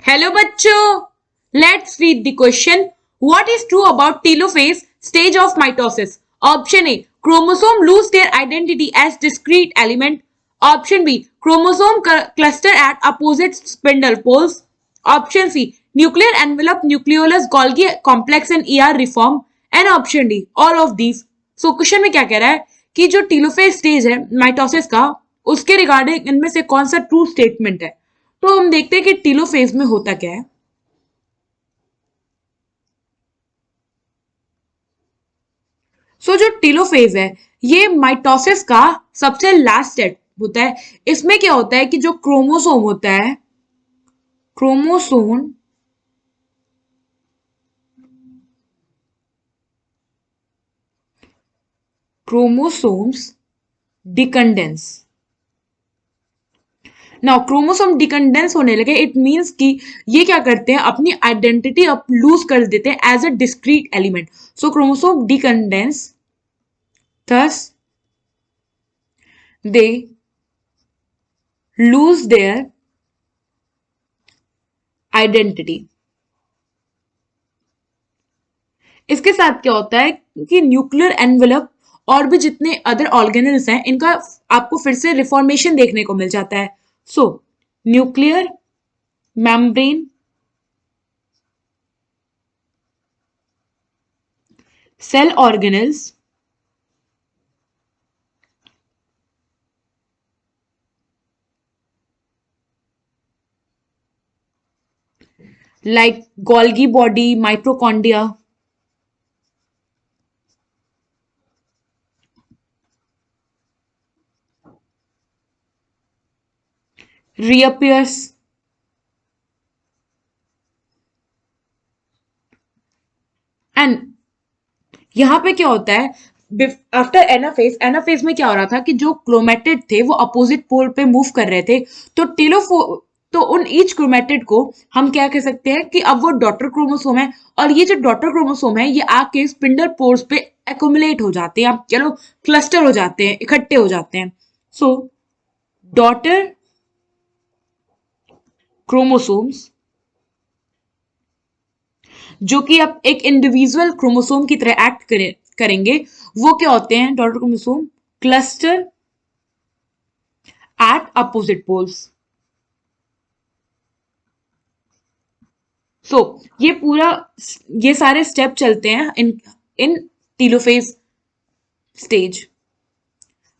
Hello बच्चों, let's read the question. What is true about telophase stage of mitosis? Option A, chromosome lose their identity as discrete element. Option B, chromosome cluster at opposite spindle poles. Option C, nuclear envelope nucleolus Golgi complex and ER reform. And option D, all of these. So question में क्या कह रहा है कि जो telophase stage है mitosis का, उसके रिगार्डिंग इनमें से कौन सा ट्रू स्टेटमेंट है. तो हम देखते हैं कि टेलोफेज में होता क्या है. जो टेलोफेज है ये माइटोसिस का सबसे लास्ट स्टेप होता है. इसमें क्या होता है कि जो क्रोमोसोम होता है, क्रोमोसोम क्रोमोसोम्स डिकंडेंस. नाउ क्रोमोसोम डिकंडेंस होने लगे, इट मींस कि ये क्या करते हैं, अपनी आइडेंटिटी अप लूज कर देते हैं as a discrete element. So chromosome decondense, thus they lose their identity. इसके साथ क्या होता है कि न्यूक्लियर एनवेलप और भी जितने अदर ऑर्गेनल्स हैं इनका आपको फिर से रिफॉर्मेशन देखने को मिल जाता है. So nuclear membrane cell organelles like Golgi body, mitochondria, reappears. And यहाँ पे क्या होता है, आफ्टर एनाफेज, एनाफेज में क्या हो रहा था कि जो क्रोमेटिड थे वो अपोजिट पोल पे मूव कर रहे थे. तो तो उन ईच क्रोमेटिड को हम क्या कह सकते हैं कि अब वो डॉटर क्रोमोसोम है, और ये जो डॉटर क्रोमोसोम है ये आके स्पिंडल पोर्स पे एक्युमुलेट हो जाते हैं, आप चलो क्लस्टर हो जाते हैं, इकट्ठे हो जाते हैं. सो डॉटर क्रोमोसोम्स जो कि अब एक इंडिविजुअल क्रोमोसोम की तरह एक्ट करेंगे, वो क्या होते हैं, daughter chromosome cluster at opposite poles. So ये पूरा, ये सारे स्टेप चलते हैं in in telophase stage.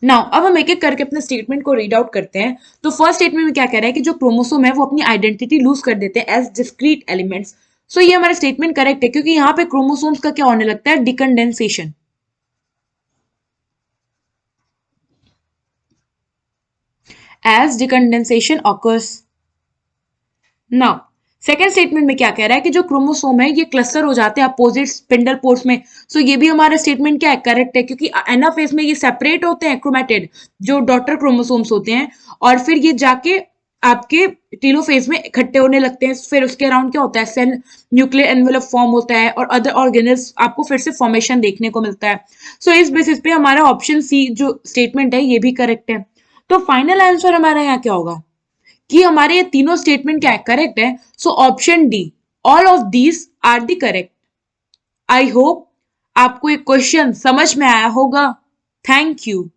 Now अब हम एक एक करके अपने स्टेटमेंट को रीड आउट करते हैं. तो फर्स्ट स्टेटमेंट में क्या कह रहा है कि जो क्रोमोसोम है वो अपनी आइडेंटिटी लूज कर देते हैं एज डिस्क्रीट एलिमेंट्स. सो ये हमारा स्टेटमेंट करेक्ट है, क्योंकि यहाँ पे क्रोमोसोम्स का क्या होने लगता है, डिकंडेंसेशन. As decondensation occurs. Now, second statement में क्या कह रहा है कि जो क्रोमोसोम है ये क्लस्टर हो जाते हैं अपोजिट स्पिंडल पोर्स में. सो ये भी हमारा स्टेटमेंट क्या है, करेक्ट है, क्योंकि एनाफेज में ये सेपरेट होते हैं क्रोमेटिड, जो डॉटर क्रोमोसोम्स होते हैं, और फिर ये जाके आपके टेलोफेज में इकट्ठे होने लगते हैं. फिर उसके अराउंड क्या होता है, सेल न्यूक्लियर एनवेलप फॉर्म होता है और अदर ऑर्गेनल्स आपको फिर से फॉर्मेशन देखने को मिलता है. सो इस बेसिस पे हमारा ऑप्शन सी जो स्टेटमेंट है ये भी करेक्ट है. तो फाइनल आंसर हमारा यहाँ क्या होगा कि हमारे ये तीनों स्टेटमेंट क्या है, करेक्ट है. So option D, all of these are the correct. I hope आपको ये क्वेश्चन समझ में आया होगा. Thank you.